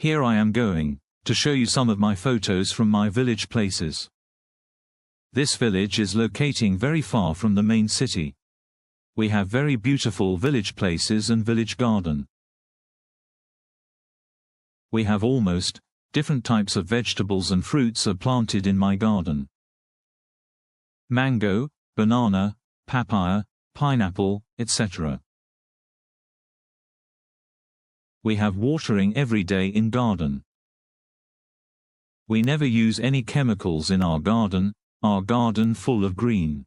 Here I am going to show you some of my photos from my village places. This village is locating very far from the main city. We have very beautiful village places and village garden. We have almost different types of vegetables and fruits are planted in my garden. Mango, banana, papaya, pineapple, etc. We have watering every day in garden. We never use any chemicals in our garden full of green.